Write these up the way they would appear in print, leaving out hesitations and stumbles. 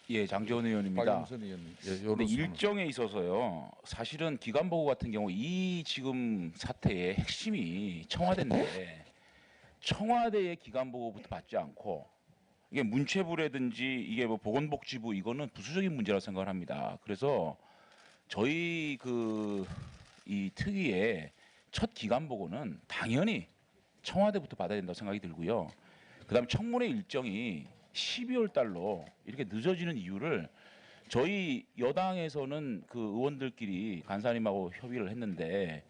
예, 장재원 의원입니다. 박영선 의원님. 예, 근데 요런 일정에 있어서요. 사실은 기간보고 같은 경우 이 지금 사태의 핵심이 청와대인데 청와대의 기간보고부터 받지 않고 이게 문체부라든지 이게 뭐 보건복지부 이거는 부수적인 문제라고 생각을 합니다. 그래서 저희 이 특위의 첫 기간보고는 당연히 청와대부터 받아야 된다고 생각이 들고요. 그다음 청문회 일정이 12월 달로 이렇게 늦어지는 이유를 저희 여당에서는 그 의원들끼리 간사님하고 협의를 했는데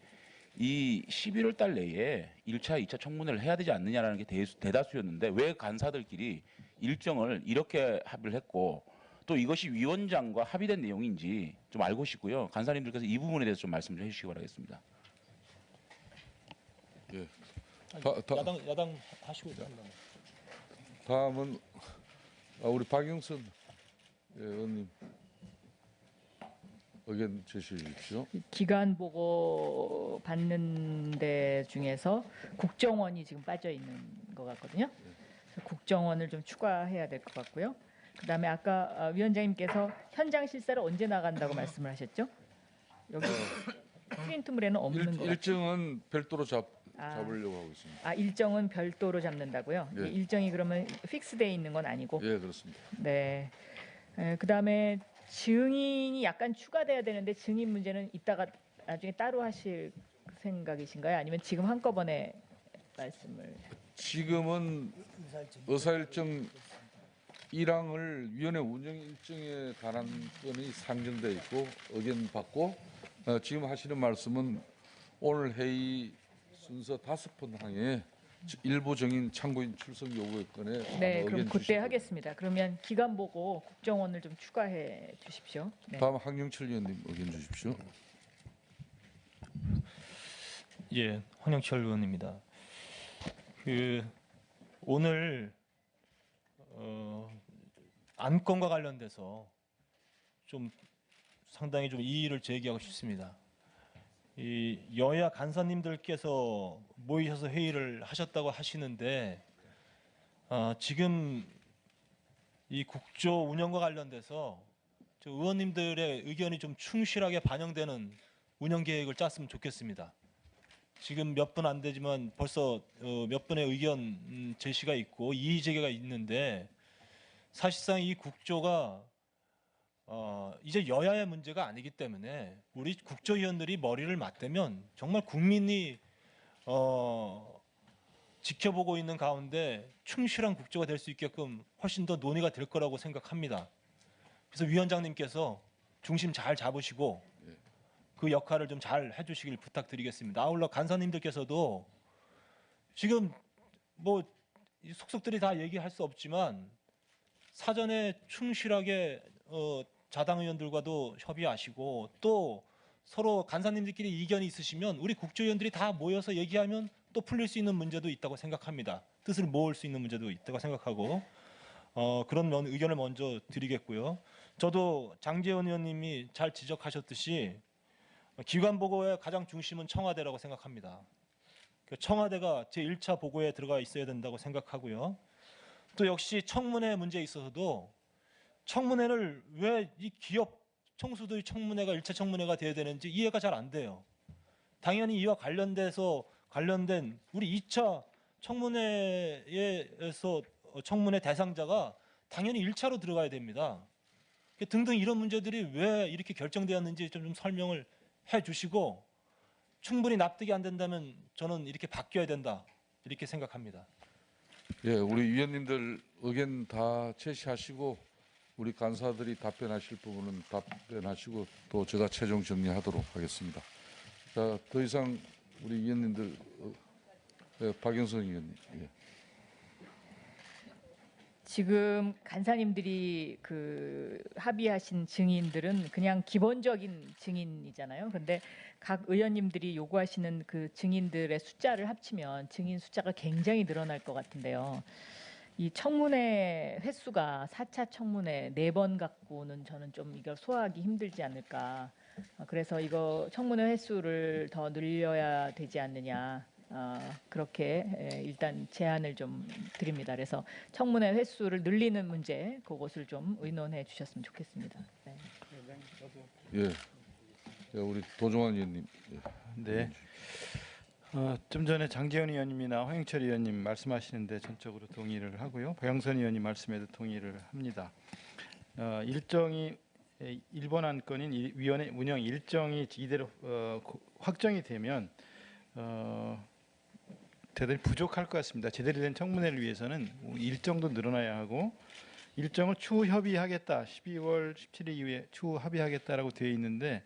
이 11월 달 내에 1차, 2차 청문회를 해야 되지 않느냐라는 게 대다수였는데 왜 간사들끼리 일정을 이렇게 합의를 했고 또 이것이 위원장과 합의된 내용인지 좀 알고 싶고요. 간사님들께서 이 부분에 대해서 좀 말씀 좀 해주시기 바라겠습니다. 예. 야당 하시고 있습니다. 다음은 우리 박영선 의원님 의견 제시해 주십시오. 기간 보고 받는 데 중에서 국정원이 지금 빠져 있는 것 같거든요. 그래서 국정원을 좀 추가해야 될 것 같고요. 그다음에 아까 위원장님께서 현장 실사를 언제 나간다고 말씀을 하셨죠? 여기 프린트물에는 없는 것 같아요. 일정은 별도로 잡으려고 하고 있습니다. 일정은 별도로 잡는다고요? 예. 일정이 그러면 픽스되어 있는 건 아니고? 예, 그렇습니다. 네. 그다음에 증인이 약간 추가돼야 되는데 증인 문제는 이따가 나중에 따로 하실 생각이신가요? 아니면 지금 한꺼번에 말씀을? 지금은 의사일정 1항을 위원회 운영 일정에 관한 건이 상정돼 있고 의견 받고 지금 하시는 말씀은 오늘 회의 순서 5번 항에 일부 정인 참고인 출석 요구에 건에 네, 의견 그럼 그때 주시고. 하겠습니다. 그러면 기간 보고 국정원을 좀 추가해 주십시오. 네. 다음 황영철 의원님 의견 주십시오. 예, 황영철 의원입니다. 오늘 안건과 관련돼서 좀 상당히 좀 이의를 제기하고 싶습니다. 이 여야 간사님들께서 모이셔서 회의를 하셨다고 하시는데 지금 이 국조 운영과 관련돼서 저 의원님들의 의견이 좀 충실하게 반영되는 운영 계획을 짰으면 좋겠습니다. 지금 몇 분 안 되지만 벌써 몇 분의 의견 제시가 있고 이의 제기가 있는데 사실상 이 국조가 이제 여야의 문제가 아니기 때문에 우리 국조위원들이 머리를 맞대면 정말 국민이 지켜보고 있는 가운데 충실한 국조가 될 수 있게끔 훨씬 더 논의가 될 거라고 생각합니다. 그래서 위원장님께서 중심 잘 잡으시고 그 역할을 좀 잘 해주시길 부탁드리겠습니다. 아울러 간사님들께서도 지금 뭐 속속들이 다 얘기할 수 없지만 사전에 충실하게 자당 의원들과도 협의하시고 또 서로 간사님들끼리 이견이 있으시면 우리 국조위원들이 다 모여서 얘기하면 또 풀릴 수 있는 문제도 있다고 생각합니다. 뜻을 모을 수 있는 문제도 있다고 생각하고 그런 의견을 먼저 드리겠고요. 저도 장재원 의원님이 잘 지적하셨듯이 기관 보고의 가장 중심은 청와대라고 생각합니다. 청와대가 제1차 보고에 들어가 있어야 된다고 생각하고요. 또 역시 청문회 문제에 있어서도 청문회를 왜 이 기업 총수들의 청문회가 1차 청문회가 돼야 되는지 이해가 잘 안 돼요. 당연히 이와 관련된 우리 2차 청문회에서 청문회 대상자가 당연히 1차로 들어가야 됩니다. 등등 이런 문제들이 왜 이렇게 결정되었는지 좀 설명을 해주시고 충분히 납득이 안 된다면 저는 이렇게 바뀌어야 된다 이렇게 생각합니다. 예, 우리 위원님들 의견 다 제시하시고 우리 간사들이 답변하실 부분은 답변하시고 또 제가 최종 정리하도록 하겠습니다. 자, 더 이상 우리 위원님들 박영선 의원님. 예. 지금 간사님들이 합의하신 증인들은 그냥 기본적인 증인이잖아요. 근데 각 의원님들이 요구하시는 그 증인들의 숫자를 합치면 증인 숫자가 굉장히 늘어날 것 같은데요. 이 청문회 횟수가 4차 청문회 4번 갖고는 저는 좀 이걸 소화하기 힘들지 않을까. 그래서 이거 청문회 횟수를 더 늘려야 되지 않느냐. 그렇게 일단 제안을 좀 드립니다. 그래서 청문회 횟수를 늘리는 문제 그것을 좀 의논해 주셨으면 좋겠습니다. 네. 예. 예, 우리 도종환 의원님. 예. 네. 좀 전에 장재현 의원님이나 황영철 의원님 말씀하시는데 전적으로 동의를 하고요. 박영선 의원님 말씀에도 동의를 합니다. 일정이 일본 안건인 위원회 운영 일정이 이대로 확정이 되면 대단히 부족할 것 같습니다. 제대로 된 청문회를 위해서는 일정도 늘어나야 하고 일정을 추후 협의하겠다. 12월 17일 이후에 추후 합의하겠다라고 되어 있는데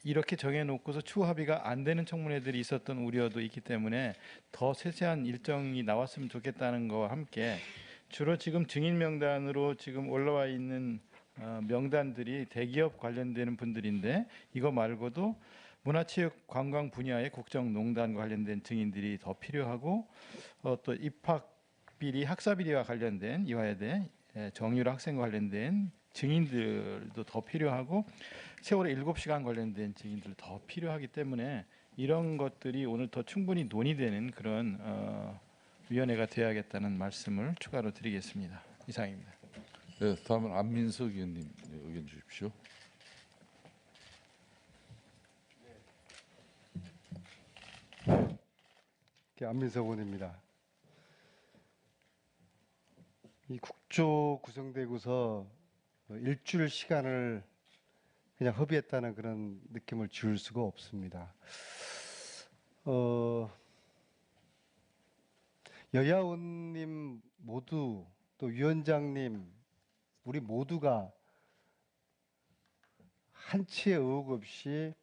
이렇게 정해놓고서 추후 합의가 안 되는 청문회들이 있었던 우려도 있기 때문에 더 세세한 일정이 나왔으면 좋겠다는 것과 함께 주로 지금 증인 명단으로 지금 올라와 있는 명단들이 대기업 관련되는 분들인데 이거 말고도 문화체육관광 분야의 국정농단과 관련된 증인들이 더 필요하고 또 입학비리, 학사비리와 관련된 이화여대 정유라 학생과 관련된 증인들도 더 필요하고 세월의 7시간 관련된 증인들 더 필요하기 때문에 이런 것들이 오늘 더 충분히 논의되는 그런 위원회가 되어야겠다는 말씀을 추가로 드리겠습니다. 이상입니다. 네, 다음은 안민석 의원님 의견 주십시오. 안민석 의원입니다. 이 국조 구성되고서 일주일 시간을 그냥 허비했다는 그런 느낌을 지울 수가 없습니다. 여야 의원님 모두 또 위원장님 우리 모두가 한치의 의혹 없이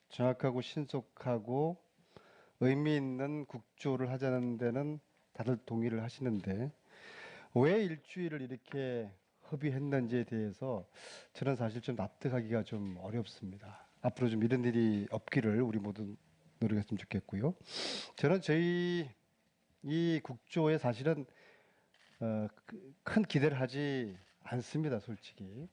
정확하고 신속하고 의미 있는 국조를 하자는 데는 다들 동의를 하시는데 왜 일주일을 이렇게 협의했는지에 대해서 저는 사실 좀 납득하기가 좀 어렵습니다. 앞으로 좀 이런 일이 없기를 우리 모두 노력했으면 좋겠고요. 저는 저희 이 국조에 사실은 큰 기대를 하지 않습니다, 솔직히.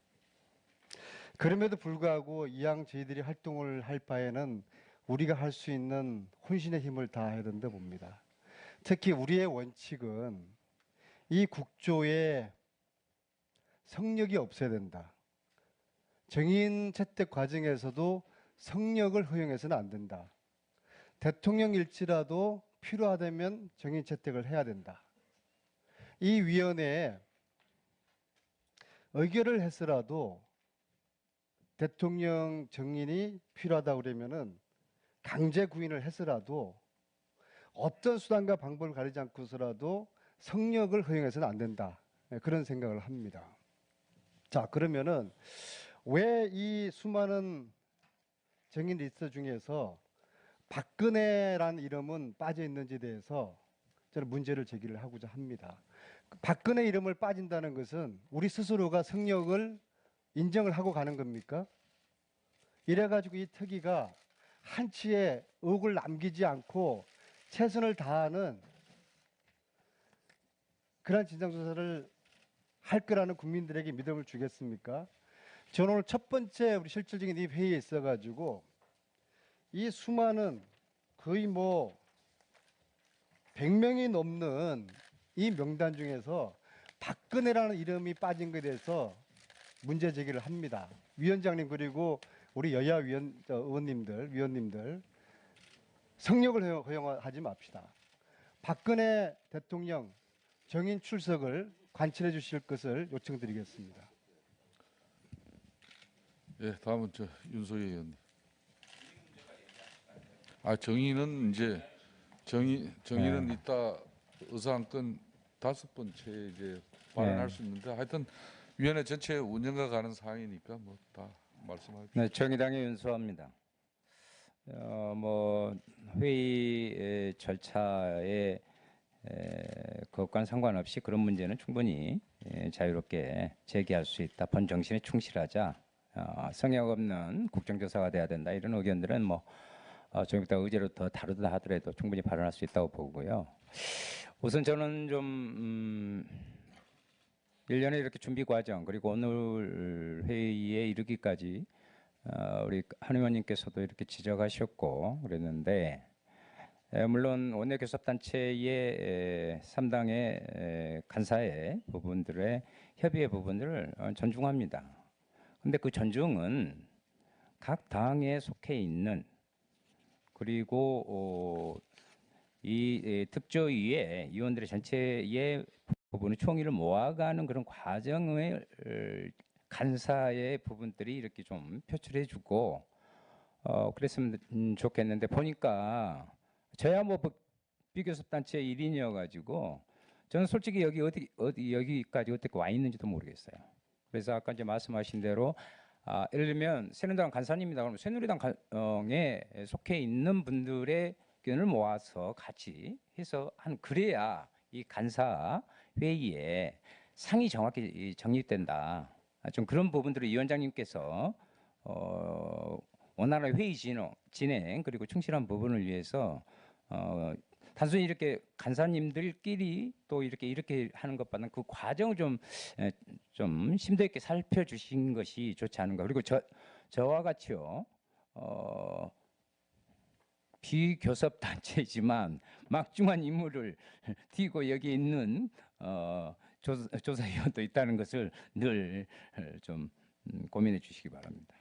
그럼에도 불구하고 이왕 저희들이 활동을 할 바에는 우리가 할 수 있는 혼신의 힘을 다해야 된다 봅니다. 특히 우리의 원칙은 이 국조에 성역이 없어야 된다. 정인 채택 과정에서도 성역을 허용해서는 안 된다. 대통령일지라도 필요하다면 정인 채택을 해야 된다. 이 위원회에 의결을 해서라도 대통령 정인이 필요하다고 그러면은 강제 구인을 해서라도 어떤 수단과 방법을 가리지 않고서라도 성역을 허용해서는 안 된다. 그런 생각을 합니다. 자, 그러면은 왜 이 수많은 정인 리스트 중에서 박근혜라는 이름은 빠져 있는지에 대해서 저는 문제를 제기를 하고자 합니다. 박근혜 이름을 빠진다는 것은 우리 스스로가 성역을 인정을 하고 가는 겁니까? 이래가지고 이 특위가 한치의 의혹을 남기지 않고 최선을 다하는 그런 진상조사를 할 거라는 국민들에게 믿음을 주겠습니까? 저는 오늘 첫 번째 우리 실질적인 이 회의에 있어가지고 이 수많은 거의 100명이 넘는 이 명단 중에서 박근혜라는 이름이 빠진 것에 대해서 문제 제기를 합니다. 위원장님 그리고 우리 여야 위원님들 성역을 허용하지 맙시다. 박근혜 대통령 정인 출석을 관철해 주실 것을 요청드리겠습니다. 예, 다음은 윤소희 의원님. 정의는 이제 정의는 이따 의사안건 5번째 이제 발언할 수 있는데 하여튼 위원회 전체 운영과 가는 사항이니까 뭐 다 말씀하십시오. 네, 정의당의 윤수호입니다. 회의 절차에 그것과는 상관없이 그런 문제는 충분히 자유롭게 제기할 수 있다. 본 정신에 충실하자. 성역 없는 국정조사가 돼야 된다. 이런 의견들은 정의당 의제로 더 다루다 하더라도 충분히 발언할 수 있다고 보고요. 우선 저는 좀 1년의 이렇게 준비 과정 그리고 오늘 회의에 이르기까지 우리 한 의원님께서도 이렇게 지적하셨고 그랬는데 물론 원내교섭단체의 3당의 간사의 부분들의 협의의 부분들을 존중합니다. 그런데 그 존중은 각 당에 속해 있는 그리고 이 특조위의 위원들의 전체의 부분의 총의를 모아가는 그런 과정을 간사의 부분들이 이렇게 좀 표출해주고 그랬으면 좋겠는데 보니까 저야 뭐 비교섭단체 일인이어가지고 저는 솔직히 여기까지 어떻게 와 있는지도 모르겠어요. 그래서 아까 이제 말씀하신 대로 예를 들면 새누리당 간사님이다 그러면 새누리당에 속해 있는 분들의 의견을 모아서 같이 해서 그래야 이 간사 회의에 상이 정확히 정립된다. 좀 그런 부분들을 위원장님께서 원활한 회의 진행 그리고 충실한 부분을 위해서 단순히 이렇게 간사님들끼리 또 이렇게 하는 것보다는 그 과정을 좀 심도 있게 살펴주신 것이 좋지 않은가. 그리고 저와 같이요 비교섭 단체이지만 막중한 임무를 띠고 여기 있는 조사위원도 있다는 것을 늘 좀 고민해 주시기 바랍니다.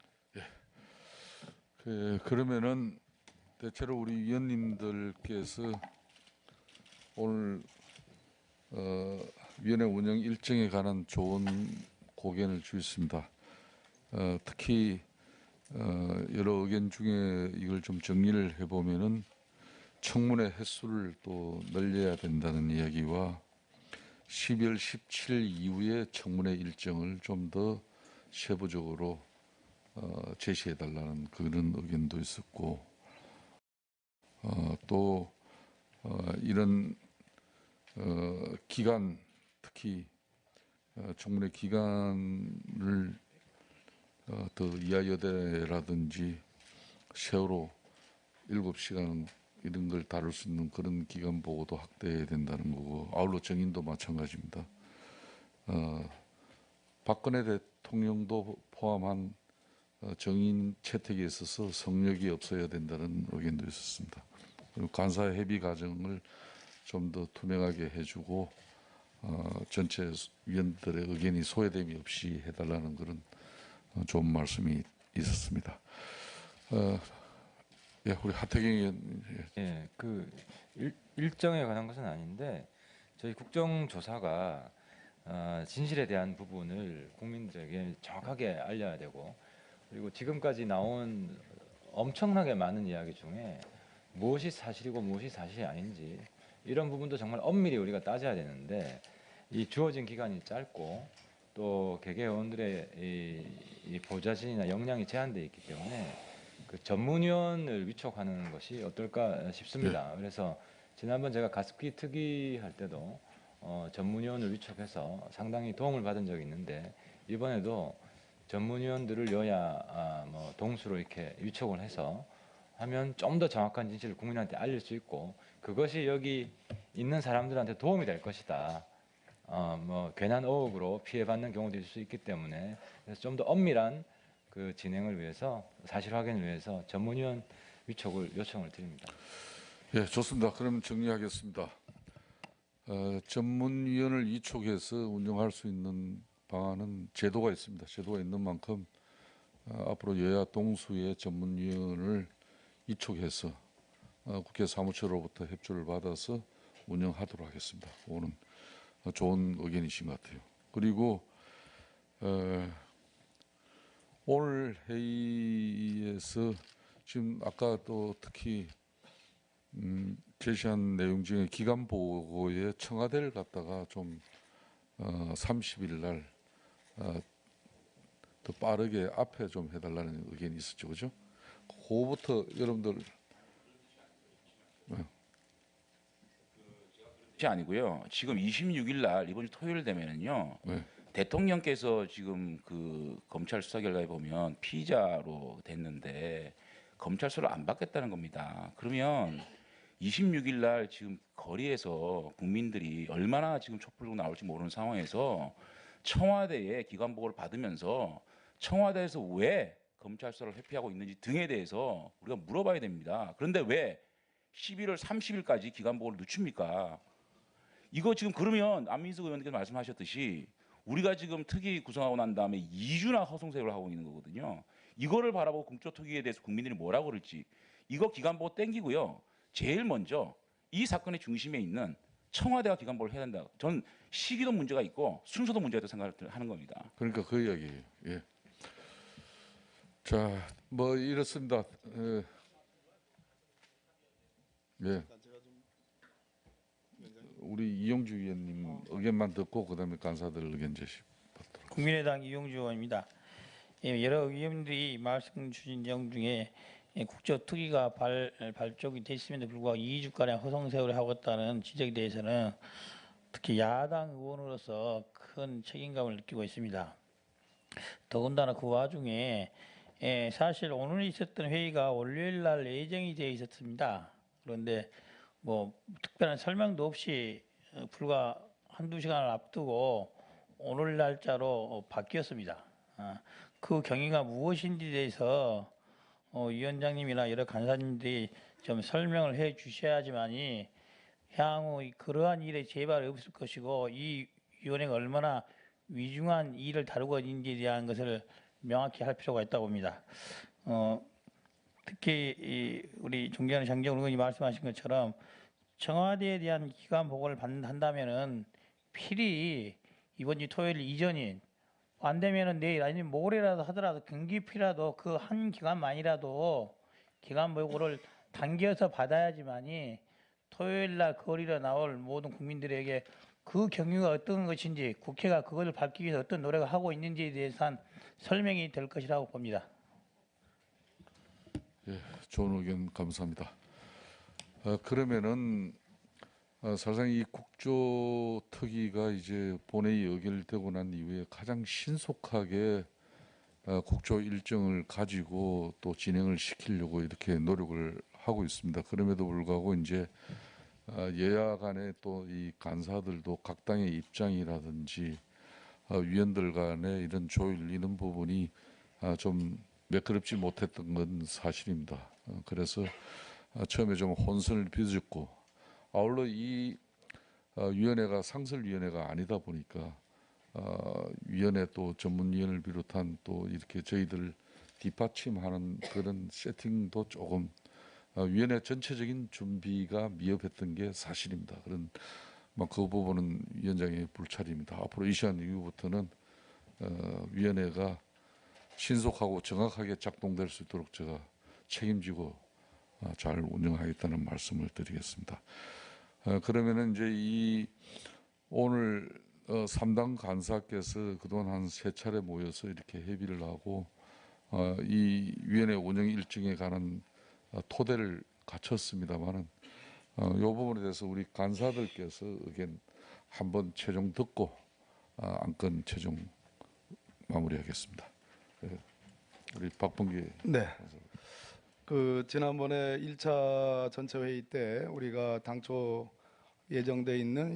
그러면은 대체로 우리 위원님들께서 오늘 위원회 운영 일정에 관한 좋은 고견을 주셨습니다. 특히 여러 의견 중에 이걸 좀 정리를 해보면은 청문회 횟수를 또 늘려야 된다는 이야기와 12월 17일 이후에 청문회 일정을 좀 더 세부적으로 제시해달라는 그런 의견도 있었고 또 이런 기간 특히 청문회 기간을 더 이하여대라든지 세월호 7시간 이런 걸 다룰 수 있는 그런 기간 보고도 확대해야 된다는 거고 아울러 정인도 마찬가지입니다. 박근혜 대통령도 포함한 정인 채택에 있어서 성역이 없어야 된다는 의견도 있었습니다. 그리고 간사 협의 과정을 좀 더 투명하게 해주고 전체 위원들의 의견이 소외됨이 없이 해달라는 그런 좋은 말씀이 있었습니다. 예, 우리 하태경 의원. 예, 그 일정에 관한 것은 아닌데 저희 국정조사가 진실에 대한 부분을 국민들에게 정확하게 알려야 되고 그리고 지금까지 나온 엄청나게 많은 이야기 중에 무엇이 사실이고 무엇이 사실이 아닌지 이런 부분도 정말 엄밀히 우리가 따져야 되는데 이 주어진 기간이 짧고 또 개개의원들의 이 보좌진이나 역량이 제한되어 있기 때문에 그 전문위원을 위촉하는 것이 어떨까 싶습니다. 그래서 지난번 제가 가습기 특위 할 때도 전문위원을 위촉해서 상당히 도움을 받은 적이 있는데 이번에도 전문위원들을 여야 뭐 동수로 이렇게 위촉을 해서 하면 좀 더 정확한 진실을 국민한테 알릴 수 있고 그것이 여기 있는 사람들한테 도움이 될 것이다. 뭐 괜한 의혹으로 피해받는 경우도 있을 수 있기 때문에 그래서 좀 더 엄밀한 그 진행을 위해서 사실 확인을 위해서 전문위원 위촉을 요청을 드립니다. 예, 좋습니다. 그럼 정리하겠습니다. 전문위원을 위촉해서 운영할 수 있는 방안은 제도가 있습니다. 제도가 있는 만큼 앞으로 여야 동수의 전문위원을 위촉해서 국회 사무처로부터 협조를 받아서 운영하도록 하겠습니다. 오늘 좋은 의견이신 것 같아요. 그리고 오늘 회의에서 지금 아까 또 특히 제시한 내용 중에 기간 보고에 청와대를 갖다가 좀 30일 날 더 빠르게 앞에 좀 해달라는 의견이 있었죠, 그죠? 그거부터 여러분들 그게 아니고요. 지금 26일 날 이번 주 토요일 되면은요. 네. 대통령께서 지금 그 검찰 수사 결과에 보면 피의자로 됐는데 검찰 수사를 안 받겠다는 겁니다. 그러면 26일 날 지금 거리에서 국민들이 얼마나 지금 촛불로 나올지 모르는 상황에서 청와대의 기관 보고를 받으면서 청와대에서 왜 검찰 수사를 회피하고 있는지 등에 대해서 우리가 물어봐야 됩니다. 그런데 왜 11월 30일까지 기간보고를 늦춥니까? 이거 지금 그러면 안민석 의원님께서 말씀하셨듯이 우리가 지금 특위 구성하고 난 다음에 2주나 허송세월을 하고 있는 거거든요. 이거를 바라보고 공적특위에 대해서 국민들이 뭐라고 그럴지 이거 기간보고 땡기고요. 제일 먼저 이 사건의 중심에 있는 청와대가 기간보고를 해야 된다. 전 시기도 문제가 있고 순서도 문제가 있다고 생각을 하는 겁니다. 그러니까 그 이야기예요. 예. 자, 뭐 이렇습니다. 예. 우리 이용주 위원님 의견만 듣고 그다음에 간사들 의견 제시 받도록. 국민의당 이용주 의원입니다. 예, 여러 의원들이 말씀 주신 내용 중에 국정특위가 발족이 됐음에도 불구하고 2주가량 허송세월을 하고 있다는 지적에 대해서는 특히 야당 의원으로서 큰 책임감을 느끼고 있습니다. 더군다나 그 와중에 사실 오늘 있었던 회의가 월요일 날 예정이 되어 있었습니다. 그런데 뭐 특별한 설명도 없이 불과 한두 시간을 앞두고 오늘 날짜로 바뀌었습니다. 그 경위가 무엇인지에 대해서 위원장님이나 여러 간사님들이 좀 설명을 해 주셔야지만이 향후 그러한 일에 재발이 없을 것이고 이 위원회가 얼마나 위중한 일을 다루고 있는지에 대한 것을 명확히 할 필요가 있다고 봅니다. 특히 우리 존경하는 장재원 의원이 말씀하신 것처럼 청와대에 대한 기관 보고를 한다면은 필히 이번 주 토요일 이전인 안 되면은 내일 아니면 모레라도 하더라도 경기피라도 그 한 기간만이라도 기간 보고를 당겨서 받아야지만이 토요일 날 거리로 나올 모든 국민들에게 그 경위가 어떤 것인지 국회가 그것을 밝히기 위해서 어떤 노력을 하고 있는지에 대해서는 설명이 될 것이라고 봅니다. 예, 좋은 의견 감사합니다. 그러면은 사실상 이 국조특위가 이제 본회의 의결되고 난 이후에 가장 신속하게 국조 일정을 가지고 또 진행을 시키려고 이렇게 노력을 하고 있습니다. 그럼에도 불구하고 이제 여야 간에 또 이 간사들도 각 당의 입장이라든지 위원들 간의 이런 조율 이런 부분이 좀 매끄럽지 못했던 건 사실입니다. 그래서 처음에 좀 혼선을 빚었고 아울러 이 위원회가 상설위원회가 아니다 보니까 위원회 또 전문위원을 비롯한 또 이렇게 저희들 뒷받침하는 그런 세팅도 조금 위원회 전체적인 준비가 미흡했던 게 사실입니다. 그런 그 부분은 위원장의 불찰입니다. 앞으로 이 시간 이후부터는 위원회가 신속하고 정확하게 작동될 수 있도록 제가 책임지고 잘 운영하겠다는 말씀을 드리겠습니다. 그러면은 이제 이 오늘 3당 간사께서 그동안 한 3차례 모여서 이렇게 협의를 하고 이 위원회 운영 일정에 관한 토대를 갖췄습니다만은 이 부분에 대해서 우리 간사들께서 의견 한번 최종 듣고 안건 최종 마무리하겠습니다. 우리 박범계. 네. 그 지난번에 1차 전체 회의 때 우리가 당초 예정돼 있는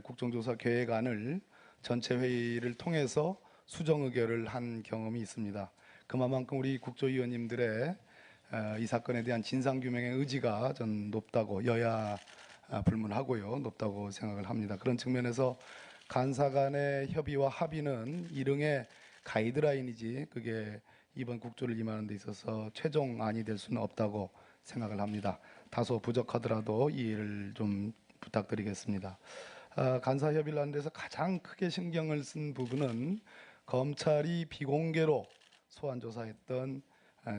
국정조사 계획안을 전체 회의를 통해서 수정 의결을 한 경험이 있습니다. 그만큼 우리 국조위원님들의 이 사건에 대한 진상 규명의 의지가 전 높다고 여야 불문하고요 높다고 생각을 합니다. 그런 측면에서 간사 간의 협의와 합의는 일흥의 가이드라인이지 그게 이번 국조를 임하는 데 있어서 최종안이 될 수는 없다고 생각을 합니다. 다소 부족하더라도 이해를 좀 부탁드리겠습니다. 간사 협의를 하는 데서 가장 크게 신경을 쓴 부분은 검찰이 비공개로 소환 조사했던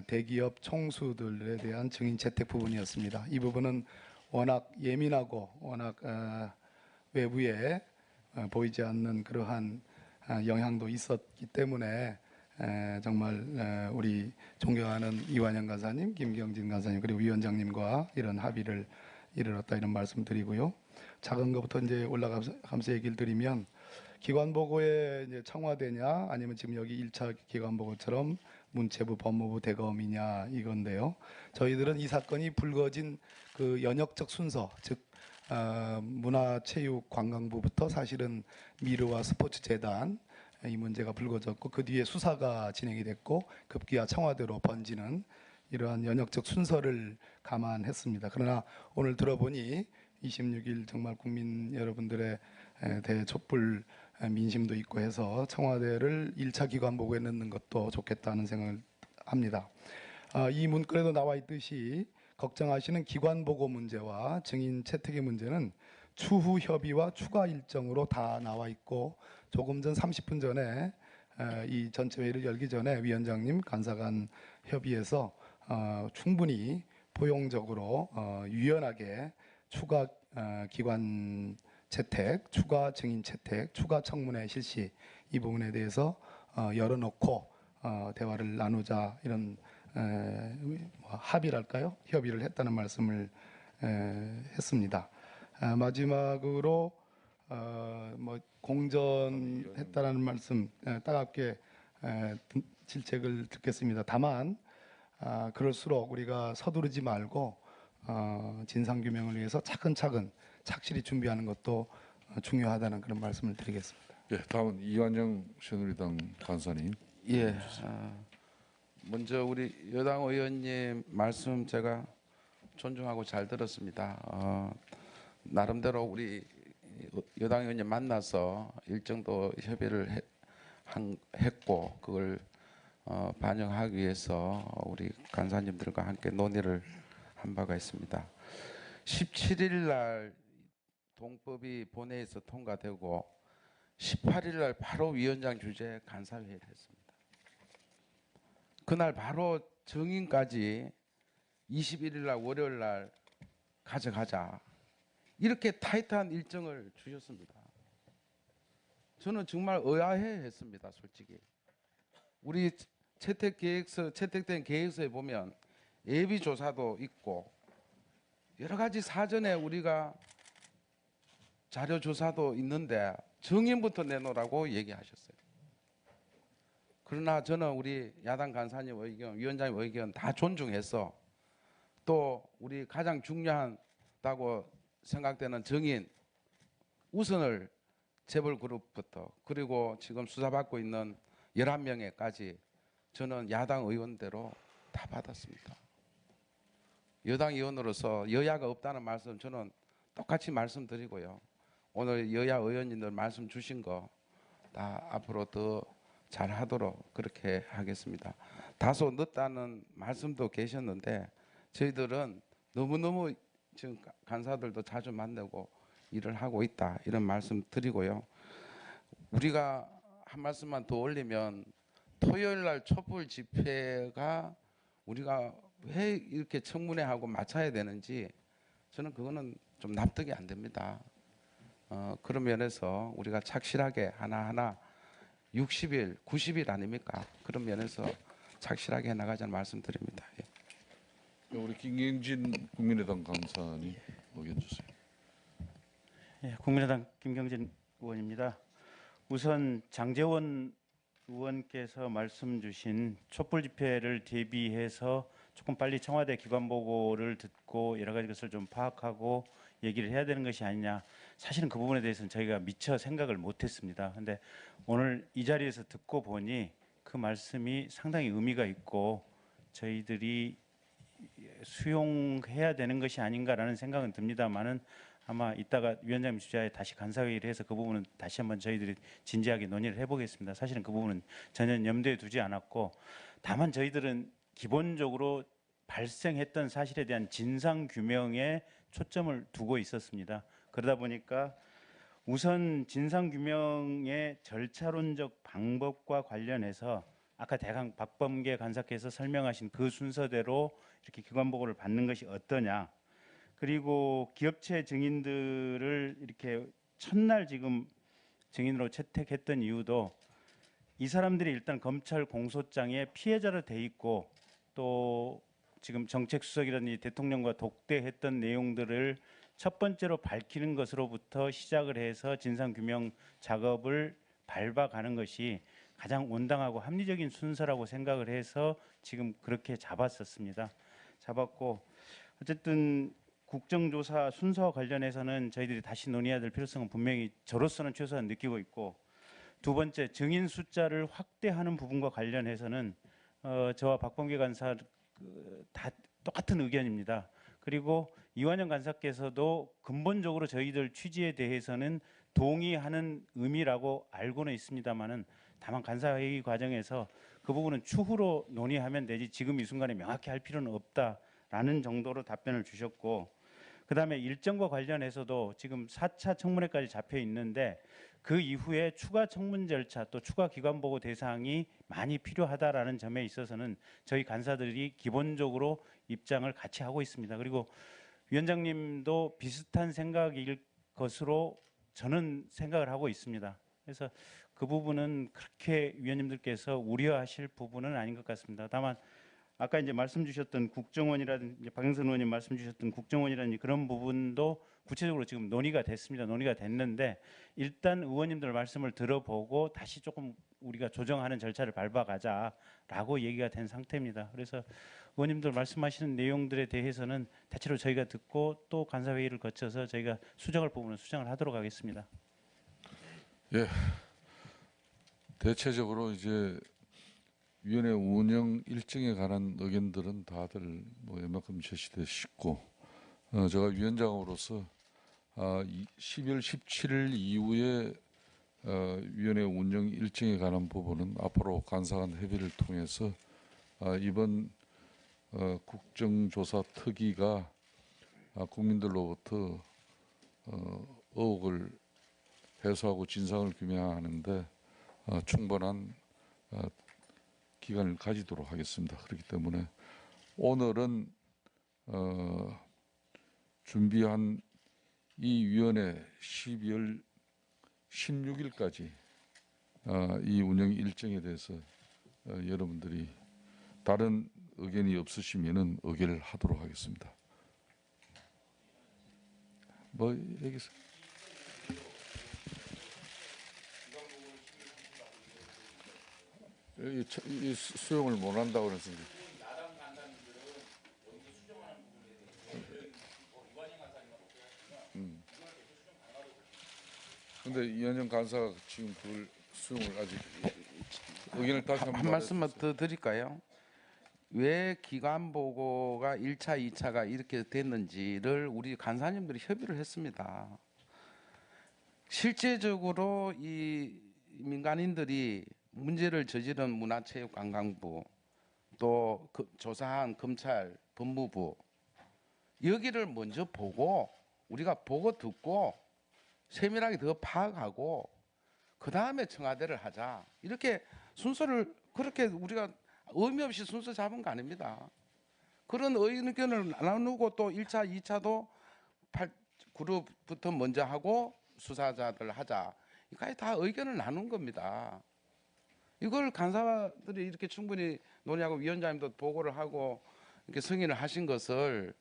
대기업 총수들에 대한 증인 채택 부분이었습니다. 이 부분은 워낙 예민하고 워낙 외부에 보이지 않는 그러한 영향도 있었기 때문에 정말 우리 존경하는 이완영 간사님, 김경진 간사님 그리고 위원장님과 이런 합의를 이르렀다 이런 말씀드리고요. 작은 것부터 이제 올라가면서 얘기를 드리면 기관 보고에 이제 청와대냐 아니면 지금 여기 1차 기관 보고처럼 문체부, 법무부, 대검이냐 이건데요. 저희들은 이 사건이 불거진 그 연역적 순서, 즉 문화체육관광부부터 사실은 미르와 스포츠재단 이 문제가 불거졌고 그 뒤에 수사가 진행이 됐고 급기야 청와대로 번지는 이러한 연역적 순서를 감안했습니다. 그러나 오늘 들어보니 26일 정말 국민 여러분들의 대촛불 민심도 있고 해서 청와대를 1차 기관 보고에 넣는 것도 좋겠다는 생각을 합니다. 이 문건에도 나와 있듯이 걱정하시는 기관 보고 문제와 증인 채택의 문제는 추후 협의와 추가 일정으로 다 나와 있고 조금 전 30분 전에 이 전체 회의를 열기 전에 위원장님 간사간 협의에서 충분히 포용적으로 유연하게 추가 기관 채택, 추가 증인 채택, 추가 청문회 실시 이 부분에 대해서 열어놓고 대화를 나누자 이런 합의랄까요? 협의를 했다는 말씀을 했습니다. 마지막으로 공전했다라는 말씀 따갑게 질책을 듣겠습니다. 다만 그럴수록 우리가 서두르지 말고 진상 규명을 위해서 차근차근 착실히 준비하는 것도 중요하다는 그런 말씀을 드리겠습니다. 예, 다음은 이완영 새누리당 간사님. 예. 먼저 우리 여당 의원님 말씀 제가 존중하고 잘 들었습니다. 나름대로 우리 여당 의원님 만나서 일정도 협의를 했고 그걸 반영하기 위해서 우리 간사님들과 함께 논의를 한 바가 있습니다. 17일 날 동법이 본회의에서 통과되고 18일 날 바로 위원장 주재 간사회의를 했습니다. 그날 바로 정인까지 21일 날 월요일 날 가져가자. 이렇게 타이트한 일정을 주셨습니다. 저는 정말 의아해했습니다. 솔직히. 우리 채택된 계획서에 보면 예비 조사도 있고 여러 가지 사전에 우리가 자료 조사도 있는데 정인부터 내놓으라고 얘기하셨어요. 그러나 저는 우리 야당 간사님 의견, 위원장님 의견 다 존중해서 또 우리 가장 중요하다고 생각되는 정인 우선을 재벌그룹부터 그리고 지금 수사받고 있는 11명에까지 저는 야당 의원대로 다 받았습니다. 여당 의원으로서 여야가 없다는 말씀 저는 똑같이 말씀드리고요. 오늘 여야 의원님들 말씀 주신 거 다 앞으로 더 잘하도록 그렇게 하겠습니다. 다소 늦다는 말씀도 계셨는데 저희들은 너무너무 지금 간사들도 자주 만나고 일을 하고 있다 이런 말씀 드리고요. 우리가 한 말씀만 더 올리면 토요일 날 촛불 집회가 우리가 왜 이렇게 청문회하고 맞춰야 되는지 저는 그거는 좀 납득이 안 됩니다. 그런 면에서 우리가 착실하게 하나하나 60일, 90일 아닙니까? 그런 면에서 착실하게 해나가자는 말씀드립니다. 예. 우리 김경진 국민의당 간사님 의견 주세요. 예, 국민의당 김경진 의원입니다. 우선 장제원 의원께서 말씀 주신 촛불 집회를 대비해서 조금 빨리 청와대 기관 보고를 듣고 여러 가지 것을 좀 파악하고 얘기를 해야 되는 것이 아니냐. 사실은 그 부분에 대해서는 저희가 미처 생각을 못했습니다. 그런데 오늘 이 자리에서 듣고 보니 그 말씀이 상당히 의미가 있고 저희들이 수용해야 되는 것이 아닌가라는 생각은 듭니다만은 아마 이따가 위원장님 주재하에 다시 간사회의를 해서 그 부분은 다시 한번 저희들이 진지하게 논의를 해보겠습니다. 사실은 그 부분은 전혀 염두에 두지 않았고 다만 저희들은 기본적으로 발생했던 사실에 대한 진상 규명에 초점을 두고 있었습니다. 그러다 보니까 우선 진상 규명의 절차론적 방법과 관련해서 아까 대강 박범계 간사께서 설명하신 그 순서대로 이렇게 기관 보고를 받는 것이 어떠냐. 그리고 기업체 증인들을 이렇게 첫날 지금 증인으로 채택했던 이유도 이 사람들이 일단 검찰 공소장에 피해자로 돼 있고 또 지금 정책수석이라든지 대통령과 독대했던 내용들을 첫 번째로 밝히는 것으로부터 시작을 해서 진상규명 작업을 밟아가는 것이 가장 온당하고 합리적인 순서라고 생각을 해서 지금 그렇게 잡았었습니다. 잡았고 어쨌든 국정조사 순서와 관련해서는 저희들이 다시 논의해야 될 필요성은 분명히 저로서는 최소한 느끼고 있고 두 번째 증인 숫자를 확대하는 부분과 관련해서는 저와 박범계 간사 다 똑같은 의견입니다. 그리고 이완영 간사께서도 근본적으로 저희들 취지에 대해서는 동의하는 의미라고 알고는 있습니다만은 다만 간사회의 과정에서 그 부분은 추후로 논의하면 되지 지금 이 순간에 명확히 할 필요는 없다라는 정도로 답변을 주셨고, 그다음에 일정과 관련해서도 지금 4차 청문회까지 잡혀 있는데 그 이후에 추가 청문 절차 또 추가 기관 보고 대상이 많이 필요하다라는 점에 있어서는 저희 간사들이 기본적으로 입장을 같이 하고 있습니다. 그리고 위원장님도 비슷한 생각일 것으로 저는 생각을 하고 있습니다. 그래서 그 부분은 그렇게 위원님들께서 우려하실 부분은 아닌 것 같습니다. 다만 아까 이제 말씀 주셨던 국정원이라든지 박영선 의원님 말씀 주셨던 국정원이라든지 그런 부분도 구체적으로 지금 논의가 됐습니다. 논의가 됐는데 일단 의원님들 말씀을 들어보고 다시 조금 우리가 조정하는 절차를 밟아가자라고 얘기가 된 상태입니다. 그래서 의원님들 말씀하시는 내용들에 대해서는 대체로 저희가 듣고 또 간사회의를 거쳐서 저희가 수정할 부분은 수정을 하도록 하겠습니다. 예. 대체적으로 이제 위원회 운영 일정에 관한 의견들은 다들 뭐 웬만큼 제시되시고, 제가 위원장으로서 12월 17일 이후에 위원회 운영 일정에 관한 부분은 앞으로 간사 간 협의를 통해서 이번 국정조사 특위가 국민들로부터 의혹을 해소하고 진상을 규명하는데 충분한 기간을 가지도록 하겠습니다. 그렇기 때문에 오늘은 준비한 이 위원회 12월 16일까지 이 운영 일정에 대해서 여러분들이 다른 의견이 없으시면은 의결을 하도록 하겠습니다. 뭐 여기서 이 수용을 못 한다고 그래서 근데 이완영 간사가 지금 그걸 수용을 아직 의견을 다시 한 말씀만 더 드릴까요? 왜 기관 보고가 1차, 2차가 이렇게 됐는지를 우리 간사님들이 협의를 했습니다. 실제적으로 이 민간인들이 문제를 저지른 문화체육관광부 또 조사한 검찰, 법무부 여기를 먼저 보고 우리가 보고 듣고 세밀하게 더 파악하고 그 다음에 청와대를 하자. 이렇게 순서를 그렇게 우리가 의미 없이 순서 잡은 거 아닙니다. 그런 의견을 나누고 또 1차, 2차도 그룹부터 먼저 하고 수사자들 하자. 이까지 다 의견을 나눈 겁니다. 이걸 간사들이 이렇게 충분히 논의하고 위원장님도 보고를 하고 이렇게 승인을 하신 것을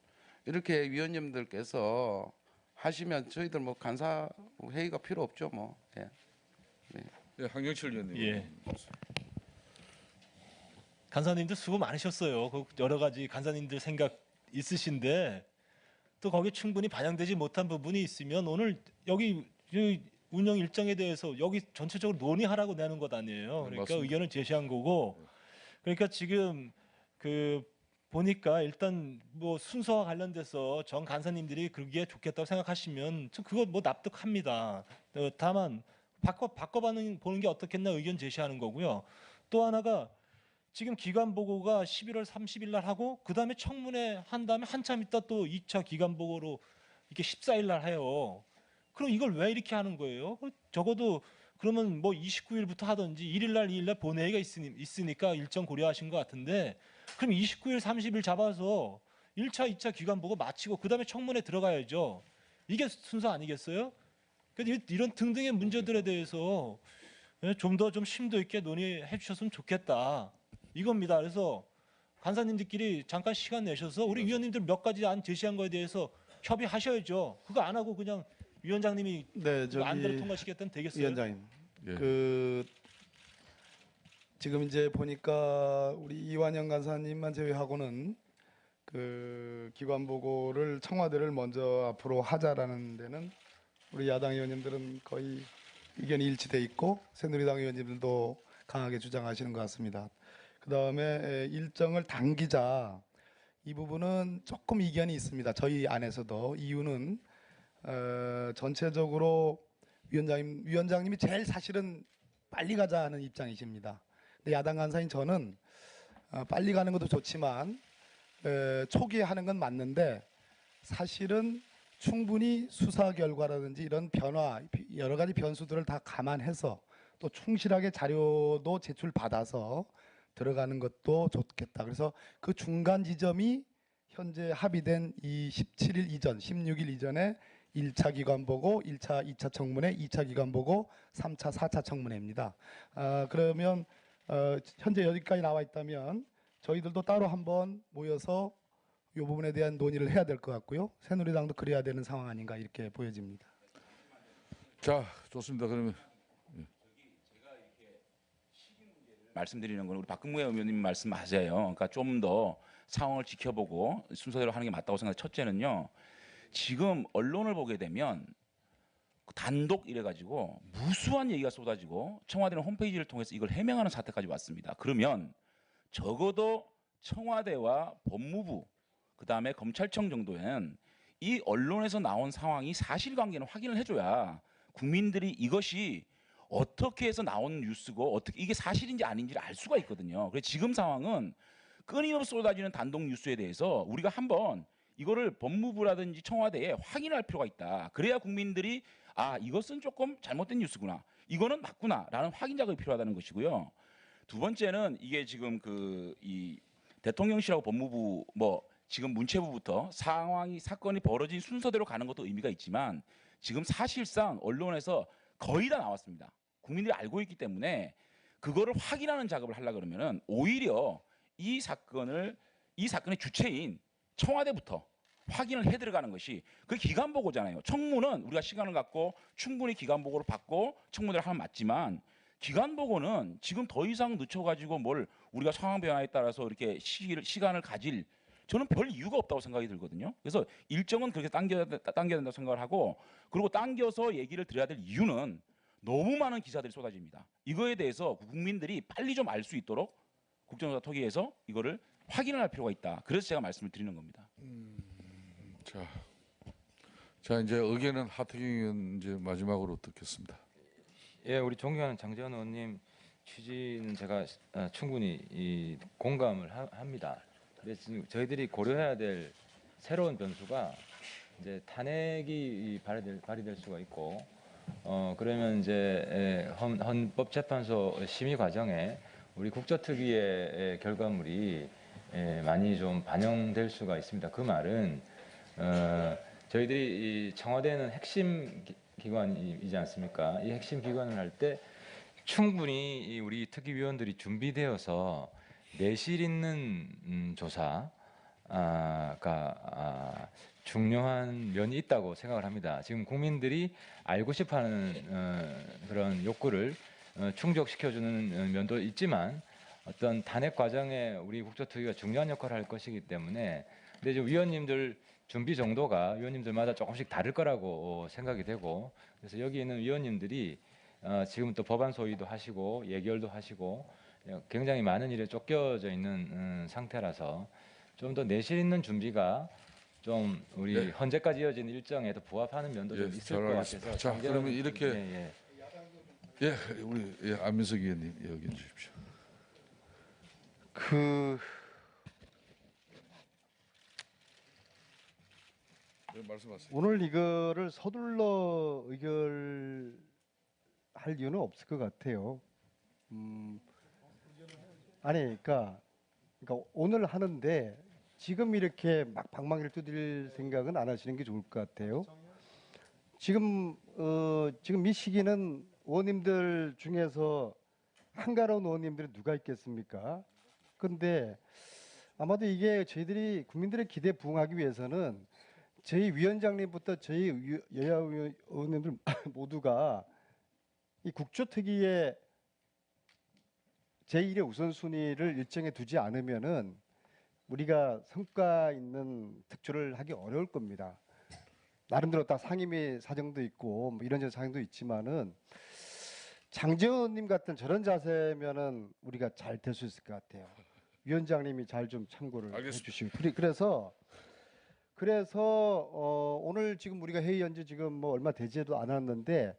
이렇게 위원님들께서 하시면 저희들 뭐 간사 회의가 필요 없죠, 뭐. 예. 네. 예, 황영철 위원님. 예. 간사님들 수고 많으셨어요. 그 여러 가지 간사님들 생각 있으신데 또 거기에 충분히 반영되지 못한 부분이 있으면 오늘 여기 운영 일정에 대해서 여기 전체적으로 논의하라고 내는 것 아니에요. 그러니까 맞습니다. 의견을 제시한 거고. 그러니까 지금 그 보니까 일단 뭐 순서와 관련돼서 전 간사님들이 그게 좋겠다고 생각하시면 저 그거 뭐 납득합니다. 다만 바꿔보는 게 어떻겠나 의견 제시하는 거고요. 또 하나가 지금 기관 보고가 11월 30일 날 하고 그다음에 청문회 한 다음에 한참 있다 또 2차 기관 보고로 이렇게 14일 날 해요. 그럼 이걸 왜 이렇게 하는 거예요? 적어도 그러면 뭐 29일부터 하든지 1일 날 2일 날 본회의가 있으니까 일정 고려하신 것 같은데 그럼 29일 30일 잡아서 1차 2차 기관 보고 마치고 그다음에 청문회 들어가야죠. 이게 순서 아니겠어요? 그러니까 이런 등등의 문제들에 대해서 좀 더 좀 심도 있게 논의해 주셨으면 좋겠다. 이겁니다. 그래서 간사님들끼리 잠깐 시간 내셔서 우리 위원님들 몇 가지 안 제시한 거에 대해서 협의하셔야죠. 그거 안 하고 그냥 위원장님이 네, 안대로 통과시켰다면 되겠어요? 위원장님. 예. 지금 이제 보니까 우리 이완영 간사님만 제외하고는 그 기관 보고를 청와대를 먼저 앞으로 하자라는 데는 우리 야당 의원님들은 거의 의견이 일치돼 있고 새누리당 의원님들도 강하게 주장하시는 것 같습니다. 그다음에 일정을 당기자 이 부분은 조금 이견이 있습니다. 저희 안에서도 이유는 전체적으로 위원장님이 제일 사실은 빨리 가자 하는 입장이십니다. 근데 야당 간사인 저는 빨리 가는 것도 좋지만 초기에 하는 건 맞는데 사실은 충분히 수사 결과라든지 이런 변화 여러 가지 변수들을 다 감안해서 또 충실하게 자료도 제출받아서 들어가는 것도 좋겠다. 그래서 그 중간 지점이 현재 합의된 이 17일 이전, 16일 이전에 1차 기관보고, 1차, 2차 청문회, 2차 기관보고, 3차, 4차 청문회입니다. 그러면 현재 여기까지 나와 있다면 저희들도 따로 한번 모여서 이 부분에 대한 논의를 해야 될 것 같고요. 새누리당도 그래야 되는 상황 아닌가 이렇게 보여집니다. 자, 좋습니다. 그러면 말씀드리는 건 우리 박근무 의원님 말씀 맞아요. 그러니까 좀 더 상황을 지켜보고 순서대로 하는 게 맞다고 생각해요. 첫째는요. 지금 언론을 보게 되면 단독 이래가지고 무수한 얘기가 쏟아지고 청와대는 홈페이지를 통해서 이걸 해명하는 사태까지 왔습니다. 그러면 적어도 청와대와 법무부 그다음에 검찰청 정도는 이 언론에서 나온 상황이 사실관계는 확인을 해줘야 국민들이 이것이 어떻게 해서 나온 뉴스고 어떻게 이게 사실인지 아닌지를 알 수가 있거든요. 그래서 지금 상황은 끊임없이 쏟아지는 단독 뉴스에 대해서 우리가 한번 이거를 법무부라든지 청와대에 확인할 필요가 있다. 그래야 국민들이 아 이것은 조금 잘못된 뉴스구나. 이거는 맞구나라는 확인 작업이 필요하다는 것이고요. 두 번째는 이게 지금 이 대통령실하고 법무부 뭐 지금 문체부부터 사건이 벌어진 순서대로 가는 것도 의미가 있지만 지금 사실상 언론에서 거의 다 나왔습니다. 국민들이 알고 있기 때문에 그거를 확인하는 작업을 하려고 그러면은 오히려 이 사건의 주체인 청와대부터 확인을 해 들어가는 것이 그 기간 보고잖아요. 청문은 우리가 시간을 갖고 충분히 기간 보고를 받고 청문회를 하면 맞지만 기간 보고는 지금 더 이상 늦춰가지고 뭘 우리가 상황 변화에 따라서 이렇게 시간을 가질 저는 별 이유가 없다고 생각이 들거든요. 그래서 일정은 그렇게 당겨야 된다고 생각을 하고 그리고 당겨서 얘기를 드려야 될 이유는 너무 많은 기사들이 쏟아집니다. 이거에 대해서 국민들이 빨리 좀 알 수 있도록 국정조사 토기에서 이거를 확인을 할 필요가 있다. 그래서 제가 말씀을 드리는 겁니다. 자 이제 의견은 하태경 의원 이제 마지막으로 듣겠습니다. 예, 우리 존경하는 장재원 의원님 취지는 제가 충분히 공감을 합니다. 근데 지금 저희들이 고려해야 될 새로운 변수가 이제 탄핵이 발의될 수가 있고, 그러면 이제 헌법재판소 심의 과정에 우리 국조특위의 결과물이 많이 좀 반영될 수가 있습니다. 그 말은 저희들이 이 청와대는 핵심 기관이지 않습니까? 이 핵심 기관을 할 때 충분히 우리 특위위원들이 준비되어서 내실 있는 조사가 중요한 면이 있다고 생각을 합니다. 지금 국민들이 알고 싶어하는 그런 욕구를 충족시켜주는 면도 있지만 어떤 탄핵 과정에 우리 국조특위가 중요한 역할을 할 것이기 때문에 근데 지금 위원님들 준비 정도가 위원님들마다 조금씩 다를 거라고 생각이 되고 그래서 여기 있는 위원님들이 지금 또 법안 소위도 하시고 예결도 하시고 굉장히 많은 일에 쫓겨져 있는 상태라서 좀 더 내실 있는 준비가 좀 우리 현재까지 이어진 일정에도 부합하는 면도 좀 있을 것 같아서 자 그러면 이렇게 우리 안민석 의원님 의견 주십시오. 말씀하세요. 오늘 이거를 서둘러 의결할 이유는 없을 것 같아요. 아니, 그러니까 오늘 하는데 지금 이렇게 막 방망이를 두드릴 생각은 안 하시는 게 좋을 것 같아요. 지금 이 시기는 의원님들 중에서 한가로운 의원님들이 누가 있겠습니까? 근데 아마도 이게 저희들이 국민들의 기대에 부응하기 위해서는 저희 위원장님부터 저희 여야 의원님들 모두가 이 국조특위의 제1의 우선순위를 일정에 두지 않으면은 우리가 성과 있는 특조를 하기 어려울 겁니다. 나름대로 딱 상임위 사정도 있고 뭐 이런저런 사정도 있지만은 장재원님 같은 저런 자세면은 우리가 잘 될 수 있을 것 같아요. 위원장님이 잘 좀 참고를 해주시고 그래서 오늘 지금 우리가 회의 연지 지금 뭐 얼마 되지도 않았는데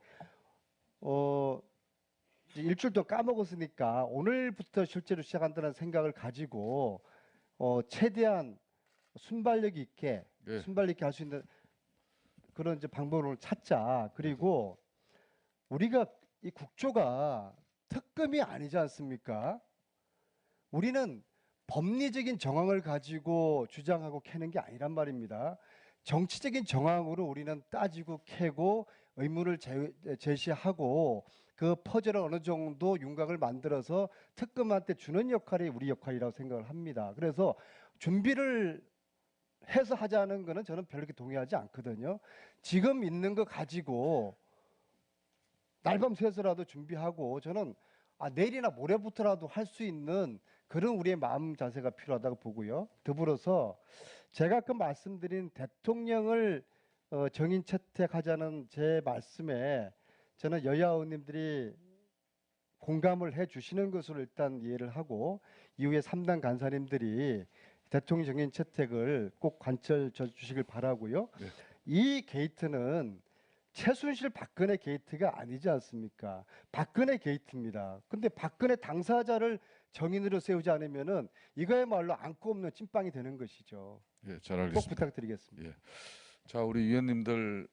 이제 일주일 동안 까먹었으니까 오늘부터 실제로 시작한다는 생각을 가지고 최대한 순발력 있게 할 수 있는 그런 이제 방법을 찾자. 그리고 우리가 이 국조가 특검이 아니지 않습니까? 우리는 법리적인 정황을 가지고 주장하고 캐는 게 아니란 말입니다. 정치적인 정황으로 우리는 따지고 캐고 의문을 제시하고 그 퍼즐을 어느 정도 윤곽을 만들어서 특검한테 주는 역할이 우리 역할이라고 생각을 합니다. 그래서 준비를 해서 하자는 거는 저는 별로 그렇게 동의하지 않거든요. 지금 있는 거 가지고 날밤 새서라도 준비하고 저는 내일이나 모레부터라도 할 수 있는 그런 우리의 마음 자세가 필요하다고 보고요. 더불어서 제가 아까 말씀드린 대통령을 정인 채택하자는 제 말씀에 저는 여야 의원님들이 공감을 해 주시는 것으로 일단 이해를 하고 이후에 3당 간사님들이 대통령 정인 채택을 꼭 관철 주시길 바라고요. 네. 이 게이트는 최순실 박근혜 게이트가 아니지 않습니까? 박근혜 게이트입니다. 근데 박근혜 당사자를 정인으로 세우지 않으면은 이거야말로 안고 없는 찐빵이 되는 것이죠. 예, 잘 알겠습니다. 꼭 부탁드리겠습니다. 예. 자, 우리 위원님들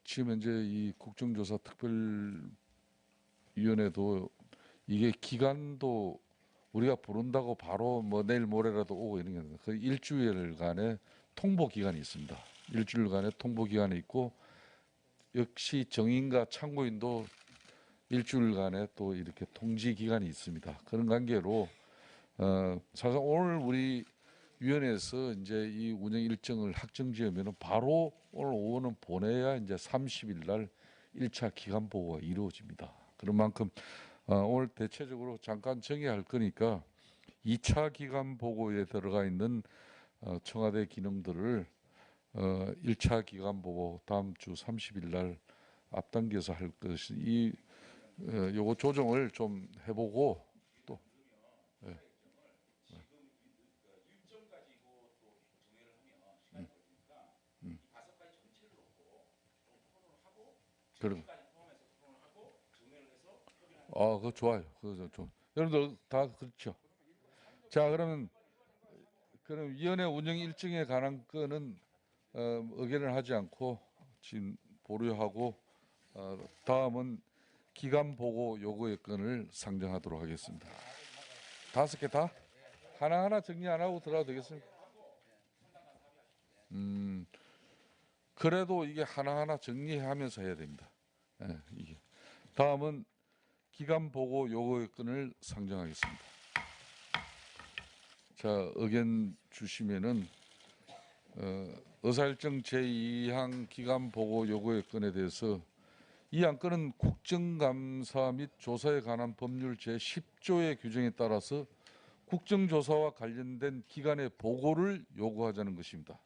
지금 현재 이 국정조사 특별위원회도 이게 기간도 우리가 부른다고 바로 뭐 내일 모레라도 오고 이런 게 아니라 그 일주일간의 통보 기간이 있습니다. 일주일간의 통보 기간이 있고 역시 정인과 참고인도 일주일간의 또 이렇게 통지 기간이 있습니다. 그런 관계로 사실 오늘 우리 위원회에서 이제 이 운영 일정을 확정지으면은 바로 오늘 오후는 보내야 이제 30일 날 1차 기간 보고가 이루어집니다. 그런 만큼 오늘 대체적으로 잠깐 정의할 거니까 2차 기간 보고에 들어가 있는 청와대 기능들을 1차 기간 보고 다음 주 30일 날 앞당겨서 할 것이 이 요거 조정을 좀 해보고 또 그럼 그거 좋아요. 그거 좀 여러분들 다 그렇죠. 자, 그럼 위원회 운영 일정에 관한 건은 의견을 하지 않고 지금 보류하고 다음은 기간 보고 요구의 건을 상정하도록 하겠습니다. 5개 다 하나하나 정리 안 하고 들어가도 되겠습니까? 그래도 이게 하나하나 정리하면서 해야 됩니다. 이게 다음은 기간 보고 요구의 건을 상정하겠습니다. 자, 의견 주시면은 의사일정 제2항 기간 보고 요구의 건에 대해서 이 안건은 국정감사 및 조사에 관한 법률 제10조의 규정에 따라서 국정조사와 관련된 기관의 보고를 요구하자는 것입니다.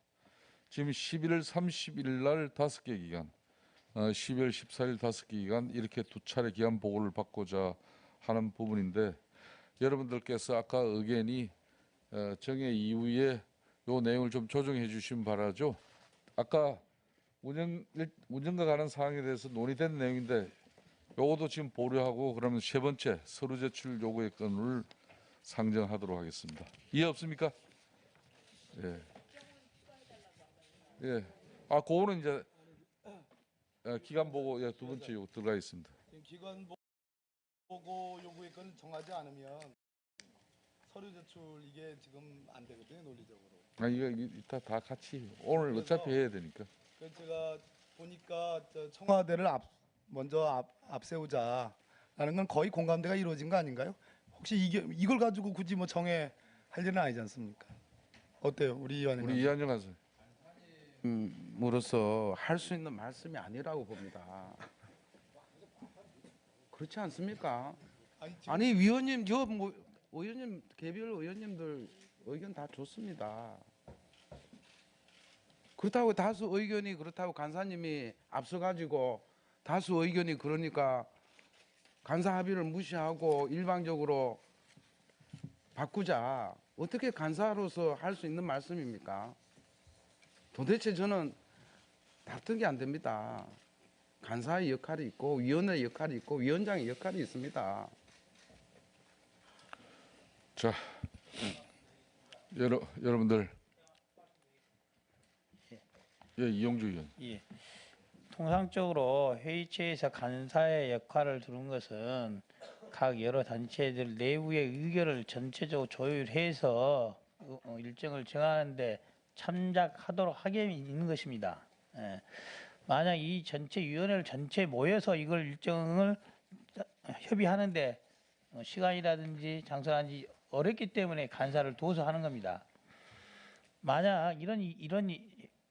지금 11월 30일 날 5개 기관, 12월 14일 5개 기관 이렇게 두 차례 기간 보고를 받고자 하는 부분인데 여러분들께서 아까 의견이 정해 이후에 요 내용을 좀 조정해 주시면 바라죠. 아까 운영과 관한 사항에 대해서 논의된 내용인데 요것도 지금 보류하고 그러면 세 번째 서류 제출 요구의 건을 상정하도록 하겠습니다. 이해 없습니까? 예. 예. 그거는 이제 기간 보고 두 번째 요구 들어가 있습니다. 기관 보고 요구의 건 정하지 않으면 서류 제출 이게 지금 안 되거든요, 논리적으로. 이거 이따 다 같이 오늘 어차피 해야 되니까. 그래서 제가 보니까 청와대를 먼저 앞세우자라는 건 거의 공감대가 이루어진 거 아닌가요? 혹시 이걸 가지고 굳이 뭐 정해할 일은 아니지 않습니까? 어때요, 우리 이완영? 우리 이완영 가서. 으로서 할 수 있는 말씀이 아니라고 봅니다. 그렇지 않습니까? 아니 위원님 의원님 개별 의원님들 의견 다 좋습니다. 그렇다고 다수 의견이 그렇다고 간사님이 앞서가지고 다수 의견이 그러니까 간사 합의를 무시하고 일방적으로 바꾸자. 어떻게 간사로서 할 수 있는 말씀입니까? 도대체 저는 납득이 안 됩니다. 간사의 역할이 있고 위원의 역할이 있고 위원장의 역할이 있습니다. 자, 여러분들, 예, 이용주 의원. 예. 통상적으로 회의체에서 간사의 역할을 두는 것은 각 여러 단체들 내부의 의견을 전체적으로 조율해서 일정을 정하는데 참작하도록 하게 있는 것입니다. 예. 만약 이 전체 위원회를 전체 모여서 이걸 일정을 협의하는데 시간이라든지 장소라든지 어렵기 때문에 간사를 둬서 하는 겁니다. 만약 이런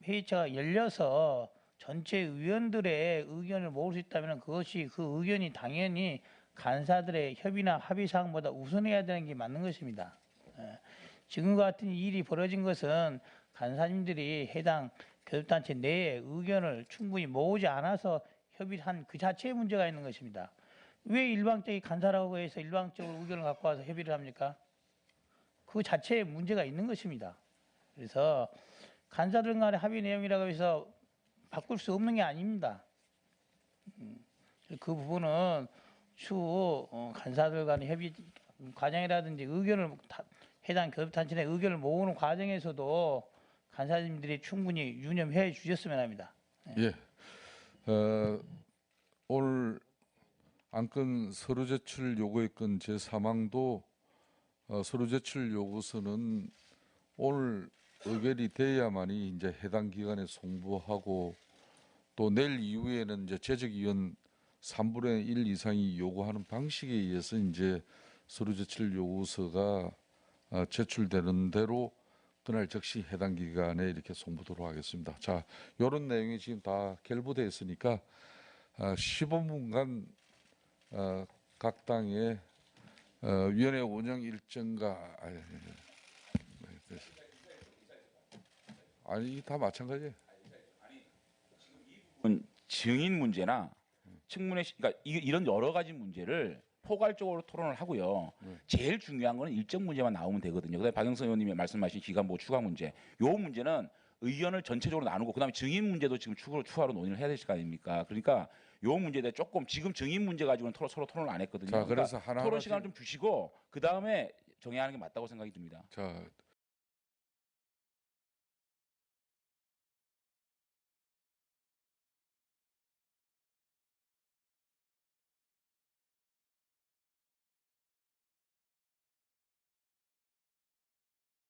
회의체가 열려서 전체 의원들의 의견을 모을 수 있다면 그것이 그 의견이 당연히 간사들의 협의나 합의 사항보다 우선해야 되는 게 맞는 것입니다. 지금과 같은 일이 벌어진 것은 간사님들이 해당 교섭단체 내에 의견을 충분히 모으지 않아서 협의한 그 자체의 문제가 있는 것입니다. 왜 일방적인 간사라고 해서 일방적으로 의견을 갖고 와서 협의를 합니까? 그 자체에 문제가 있는 것입니다. 그래서 간사들 간의 합의 내용이라고 해서 바꿀 수 없는 게 아닙니다. 그 부분은 추후 간사들 간의 협의 과정이라든지 의견을 해당 교섭단체 내 의견을 모으는 과정에서도 간사님들이 충분히 유념해 주셨으면 합니다. 예. 오늘 안건 서류 제출 요구의 건 제3항도 서류 제출 요구서는 오늘 의결이 돼야만이 이제 해당 기관에 송부하고 또 내일 이후에는 이제 재적위원 3분의 1 이상이 요구하는 방식에 의해서 이제 서류 제출 요구서가 제출되는 대로 그날 즉시 해당 기관에 이렇게 송부토록 하겠습니다. 자, 이런 내용이 지금 다 결부되어 있으니까 15분간 각 당의 위원회 운영 일정과 아니 다 마찬가지예요. 증인 문제나 청문회 그러니까 이런 여러 가지 문제를 포괄적으로 토론을 하고요. 제일 중요한 거는 일정 문제만 나오면 되거든요. 그다음에 박영선 의원님이 말씀하신 기간보호 추가 문제, 요 문제는 의견을 전체적으로 나누고 그다음에 증인 문제도 지금 추가로 논의를 해야 될 거 아닙니까? 그러니까 요 문제에 대해 조금 지금 증인 문제 가지고는 서로 토론을 안 했거든요. 자, 그래서 그러니까 토론 시간을 좀 주시고 그 다음에 정해야 하는 게 맞다고 생각이 듭니다. 자,